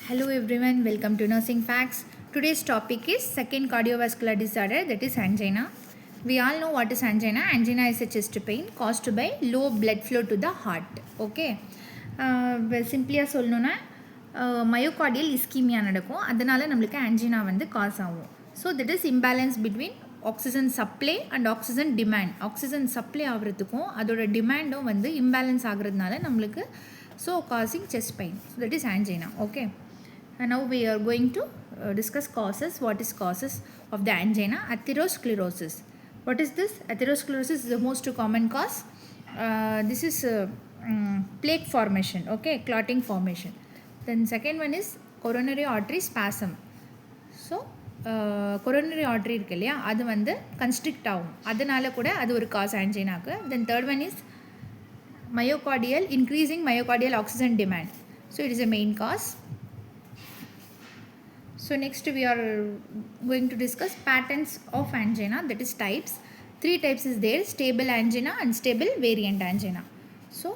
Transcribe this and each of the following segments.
Hello everyone, welcome to Nursing Facts. Today's topic is second cardiovascular disorder, that is angina. We all know what is angina. Angina is a chest pain caused by low blood flow to the heart. Okay. Simply சொல்லணும்னா myocardial ischemia நடக்கும், அதனால நம்மளுக்கு angina வந்து cause ஆகும். So that is imbalance between oxygen supply and oxygen demand. Oxygen supply ஆகிறதுக்கும் அதோட டிமாண்டும் வந்து இம்பேலன்ஸ் ஆகிறதுனால நம்மளுக்கு so causing chest pain. So that is angina. Okay. Now we are going to discuss causes. What is causes of the angina? Atherosclerosis. What is this? Atherosclerosis is the most common cause. This is plaque formation, okay, clotting formation. Then second one is coronary artery spasm. So coronary artery இருக்கு இல்லையா, அது வந்து constrict ஆகும், அதனால கூட அது ஒரு cause ஆன்ஜினாக்கு. Then third one is myocardial increasing myocardial oxygen demand. So it is a main cause. So next we are going to discuss patterns of angina, that is types. 3 types is there: stable angina, unstable, variant angina. So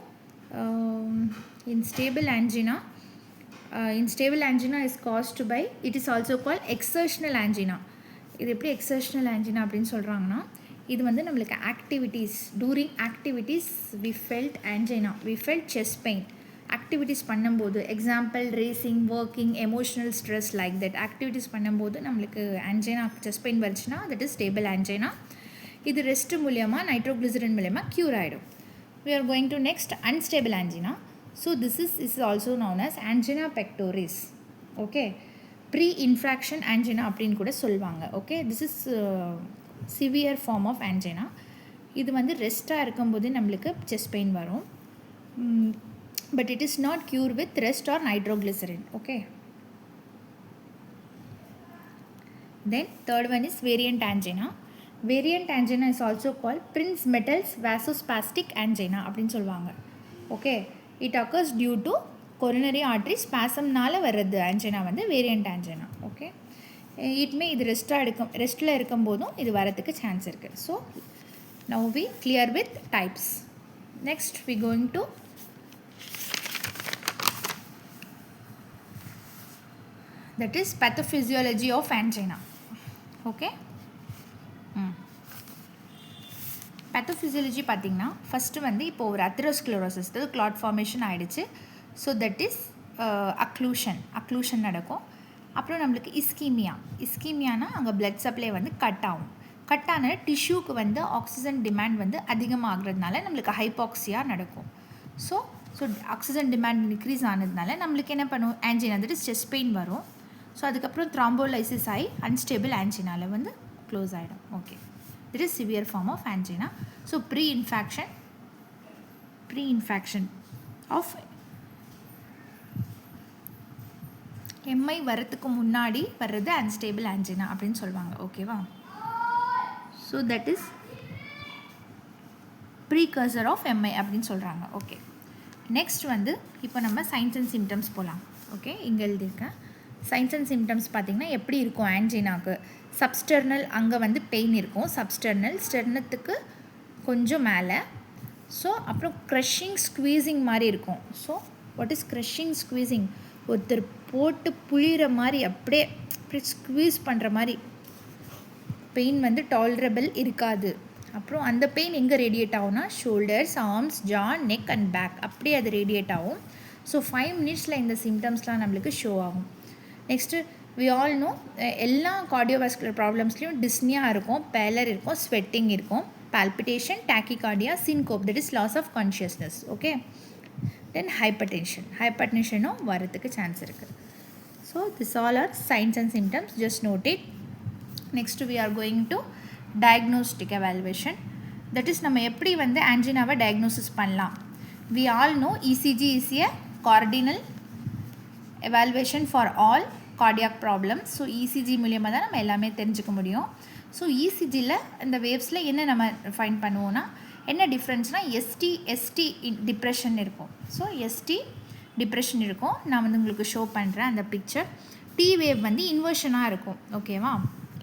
in stable angina is caused by, it is also called exertional angina. இது எப்படி எக்ஸர்ஷனல் angina அப்படின்னு சொல்கிறாங்கன்னா, இது வந்து நம்மளுக்கு activities, during activities we felt angina, we felt chest pain. Activities பண்ணும்போது, example racing, working, emotional stress, like that activities பண்ணும்போது நம்மளுக்கு ஆன்ஜினா செஸ்ட் பெயின் வந்துச்சுன்னா தட் இஸ் ஸ்டேபிள் ஆன்ஜினா. இது ரெஸ்ட் மூலியமாக நைட்ரோக்ளிசரின் மூலியமாக க்யூர் ஆகிடும். we are going to next unstable angina. So this is also known as angina pectoris. Okay, pre infarction angina அப்படின்னு கூட சொல்லுவாங்க. Okay, this is severe form of angina. இது வந்து ரெஸ்ட்டாக இருக்கும்போது நம்மளுக்கு செஸ்ட் பெயின் வரும், but it is not cured with rest or nitroglycerin. Okay, then third one is variant angina. Variant angina is also called Prinzmetal's vasospastic angina அப்படினு சொல்வாங்க. Okay, it occurs due to coronary artery spasm நால வரது angina வந்து variant angina. Okay, it may இது ரெஸ்ட்டில் இருக்கும் போதும் இது வரதுக்கு சான்ஸ் இருக்குது. So now we clear with types. Next we going to that is pathophysiology of angina. Okay, pathophysiology பார்த்திங்கன்னா ஃபஸ்ட்டு வந்து இப்போ ஒரு அத்தெரோஸ்க்ளரோசிஸ் கிளாட் ஃபார்மேஷன் ஆகிடுச்சு. ஸோ தட் இஸ் அக்ளூஷன் நடக்கும். அப்புறம் நம்மளுக்கு இஸ்கீமியானா அங்கே பிளட் சப்ளை வந்து கட் ஆகும். கட் ஆன டிஷ்யூக்கு வந்து ஆக்சிஜன் டிமாண்ட் வந்து அதிகமாகிறதுனால நம்மளுக்கு ஹைபாக்சியா நடக்கும். ஸோ ஆக்சிஜன் டிமாண்ட் இன்க்ரீஸ் ஆனதுனால நம்மளுக்கு என்ன பண்ணும், angina that is chest pain வரும். ஸோ அதுக்கப்புறம் த்ராம்போலைசிஸ் ஆகி அன்ஸ்டேபிள் ஆன்ஜினாவில் வந்து க்ளோஸ் ஆகிடும். Okay, that is severe form of angina. So pre infarction of MI வரத்துக்கு முன்னாடி வர்றது அன்ஸ்டேபிள் ஆன்ஜினா அப்படின்னு சொல்லுவாங்க. ஓகேவா? So that is precursor of MI அப்படின்னு சொல்கிறாங்க. ஓகே, நெக்ஸ்ட் வந்து இப்போ நம்ம சைன்ஸ் அண்ட் சிம்டம்ஸ் போகலாம். ஓகே, இங்கே எழுதியிருக்கேன். சைன்ஸ் அண்ட் சிம்டம்ஸ் பார்த்திங்கன்னா எப்படி இருக்கும் ஆன்ஜினாக்கு, சப்ஸ்டர்னல் அங்கே வந்து பெயின் இருக்கும், ஸ்டெர்னத்துக்கு கொஞ்சம் மேலே. ஸோ அப்புறம் க்ரஷிங் ஸ்குவீசிங் மாதிரி இருக்கும். So what is crushing squeezing? ஒருத்தர் போட்டு புளிகிற மாதிரி அப்படியே ஸ்குவீஸ் பண்ணுற மாதிரி பெயின் வந்து டாலரபிள் இருக்காது. அப்புறம் அந்த பெயின் எங்கே ரேடியேட் ஆகும்னா shoulders, arms, jaw, neck and back, அப்படியே அது ரேடியேட் ஆகும். ஸோ 5 மினிட்ஸில் இந்த சிம்டம்ஸ்லாம் நம்மளுக்கு ஷோ ஆகும். நெக்ஸ்ட்டு வி ஆல் நோ எல்லா கார்டியோவாஸ்குலர் ப்ராப்ளம்ஸ்லையும் டிஸ்னியாக இருக்கும், பேலர் இருக்கும், ஸ்வெட்டிங் இருக்கும், palpitation, tachycardia, syncope, that is loss of consciousness. Okay, then ஹைப்பர்டென்ஷனும் வரதுக்கு சான்ஸ் இருக்குது. So this all are signs and symptoms, just note it. Next we are going to diagnostic evaluation. That is நம்ம எப்படி வந்து ஆன்ஜினாவை diagnosis பண்ணலாம். We all know ECG is a cardinal evaluation for all cardiac problems. So ECG மூலியமாக தான் நம்ம எல்லாமே தெரிஞ்சுக்க முடியும். ஸோ இசிஜியில் இந்த வேவ்ஸில் என்ன நம்ம ஃபைண்ட் பண்ணுவோன்னா, என்ன டிஃப்ரென்ஸ்னால் எஸ்டி டிப்ரெஷன் இருக்கும். ஸோ எஸ்டி டிப்ரெஷன் இருக்கும். நான் வந்து உங்களுக்கு ஷோ பண்ணுறேன் அந்த பிக்சர். டி வேவ் வந்து இன்வர்ஷனாக இருக்கும். ஓகேவா?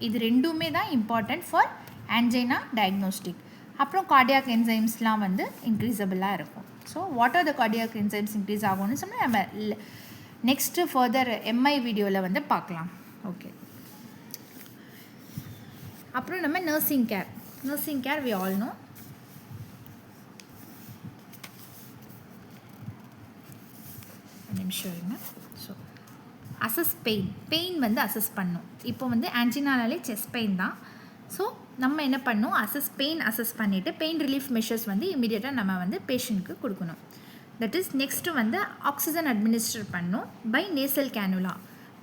இது ரெண்டுமே தான் இம்பார்ட்டண்ட் ஃபார் ஆன்ஜினா டயக்னோஸ்டிக். அப்புறம் கார்டியாக் என்சைம்ஸ்லாம் வந்து இன்க்ரீஸபிளாக இருக்கும். So what are the cardiac enzymes increase ஆகும்னு சொன்னால் நம்ம நெக்ஸ்ட்டு ஃபர்தர் எம்ஐ வீடியோவில் வந்து பார்க்கலாம். ஓகே, அப்புறம் நம்ம nursing care we all know. நிமிஷம் இருங்க. ஸோ அசஸ் பெயின் வந்து அசஸ் பண்ணும். இப்போ வந்து ஆன்ஜினாலே செஸ்ட் பெயின் தான். ஸோ நம்ம என்ன பண்ணணும், அசஸ் பண்ணிவிட்டு பெயின் ரிலீஃப் மெஷர்ஸ் வந்து இமீடியட்டாக நம்ம வந்து பேஷண்ட்க்கு கொடுக்கணும். தட் இஸ் நெக்ஸ்ட்டு வந்து ஆக்சிஜன் அட்மினிஸ்டர் பண்ணணும் by nasal cannula.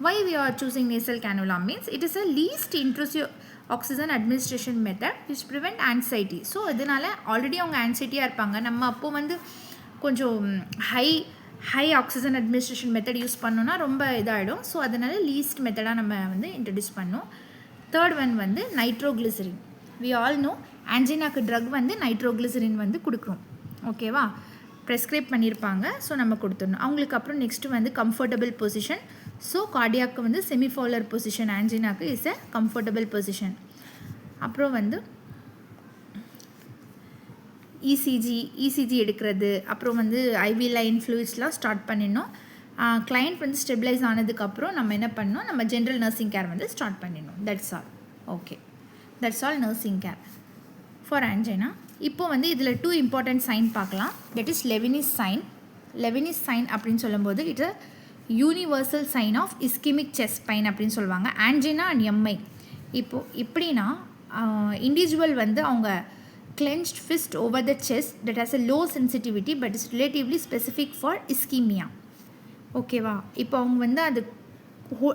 Why we are choosing nasal cannula means it is a least intrusive oxygen administration method which prevent anxiety. So இதனால் ஆல்ரெடி அவங்க ஆன்சைட்டியாக இருப்பாங்க. நம்ம அப்போது வந்து கொஞ்சம் high oxygen administration method use பண்ணோன்னா ரொம்ப இதாகிடும். ஸோ அதனால் லீஸ்ட் மெத்தடாக நம்ம வந்து இன்ட்ரடியூஸ் பண்ணோம். தேர்ட் ஒன் வந்து நைட்ரோக்ளிசரின். வி ஆல் நோ ஆன்ஜினாக்கு ட்ரக் வந்து நைட்ரோக்ளிசரின் வந்து கொடுக்குறோம். ஓகேவா, ப்ரெஸ்கிரைப் பண்ணியிருப்பாங்க. ஸோ நம்ம கொடுத்துடணும் அவங்களுக்கு. அப்புறம் நெக்ஸ்ட்டு வந்து கம்ஃபர்டபுள் பொசிஷன். ஸோ கார்டியாக்கு வந்து செமிஃபோலர் பொசிஷன், ஆன்ஜினாக்கு இஸ் எ கம்ஃபர்டபுள் பொசிஷன். அப்புறம் வந்து இசிஜி எடுக்கிறது. அப்புறம் வந்து ஐவி லைன் ஃப்ளூயிட்ஸ்லாம் ஸ்டார்ட் பண்ணிடணும். கிளைண்ட் வந்து ஸ்டெபிலைஸ் ஆனதுக்கப்புறம் நம்ம என்ன பண்ணணும், நம்ம ஜென்ரல் நர்சிங் கேர் வந்து ஸ்டார்ட் பண்ணிடணும். That's all. Okay, that's all nursing care for angina. இப்போ வந்து இதில் 2 இம்பார்ட்டன்ட் சைன் பார்க்கலாம். தட் இஸ் லெவினிஸ் சைன் அப்படின்னு சொல்லும்போது it's a universal sign of ischemic chest pain அப்படின்னு சொல்லுவாங்க. Angina and Mi. இப்போது எப்படின்னா இண்டிவிஜுவல் வந்து அவங்க clenched fist over the chest that has a low sensitivity but is relatively specific for ischemia. ஓகேவா, இப்போ அவங்க வந்து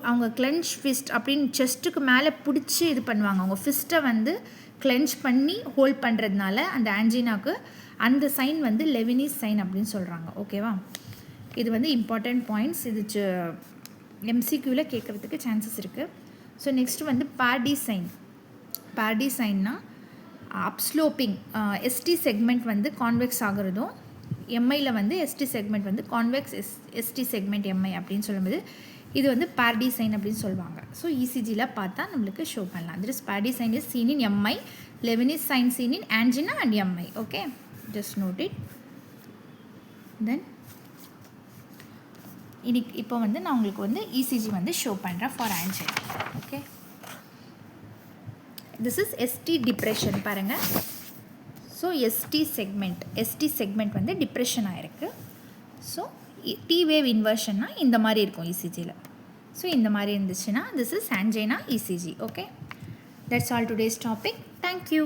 அவங்க clenched fist அப்படின்னு செஸ்ட்டுக்கு மேலே பிடிச்சி இது பண்ணுவாங்க. அவங்க ஃபிஸ்ட்டை வந்து clench பண்ணி ஹோல்ட் பண்ணுறதுனால அந்த ஆன்ஜினாக்கு அந்த சைன் வந்து லெவினிஸ் சைன் அப்படின்னு சொல்கிறாங்க. ஓகேவா, இது வந்து இம்பார்ட்டண்ட் பாயிண்ட்ஸ். இது எம்சிக்யூவில் கேட்குறதுக்கு சான்சஸ் இருக்குது. ஸோ நெக்ஸ்ட்டு வந்து பார்டி சைன்னா அப்ஸ்லோப்பிங் எஸ்டி செக்மெண்ட் வந்து கான்வெக்ஸ் ஆகிறதும், எம்ஐயில் வந்து எஸ்டி செக்மெண்ட் வந்து கான்வெக்ஸ் எஸ்டி செக்மெண்ட் எம்ஐ அப்படின்னு சொல்லும்போது இது வந்து பார்டி சைன் அப்படின்னு சொல்லுவாங்க. ஸோ இசிஜியில் பார்த்தா நம்மளுக்கு ஷோ பண்ணலாம். This party sign is seen in MI, Levine's sign seen in angina and MI. Okay, just note it. Then இப்போ வந்து நான் உங்களுக்கு வந்து இசிஜி வந்து ஷோ பண்ணுறேன் for angina. Okay, this is ST depression பாருங்கள். ஸோ எஸ்டி செக்மெண்ட் வந்து depression ஆகிருக்கு. ஸோ டி வேவ் இன்வர்ஷன்னா இந்த மாதிரி இருக்கும் இசிஜியில். ஸோ இந்த மாதிரி இருந்துச்சுன்னா this is angina ECG. Okay, that's all today's topic. Thank you.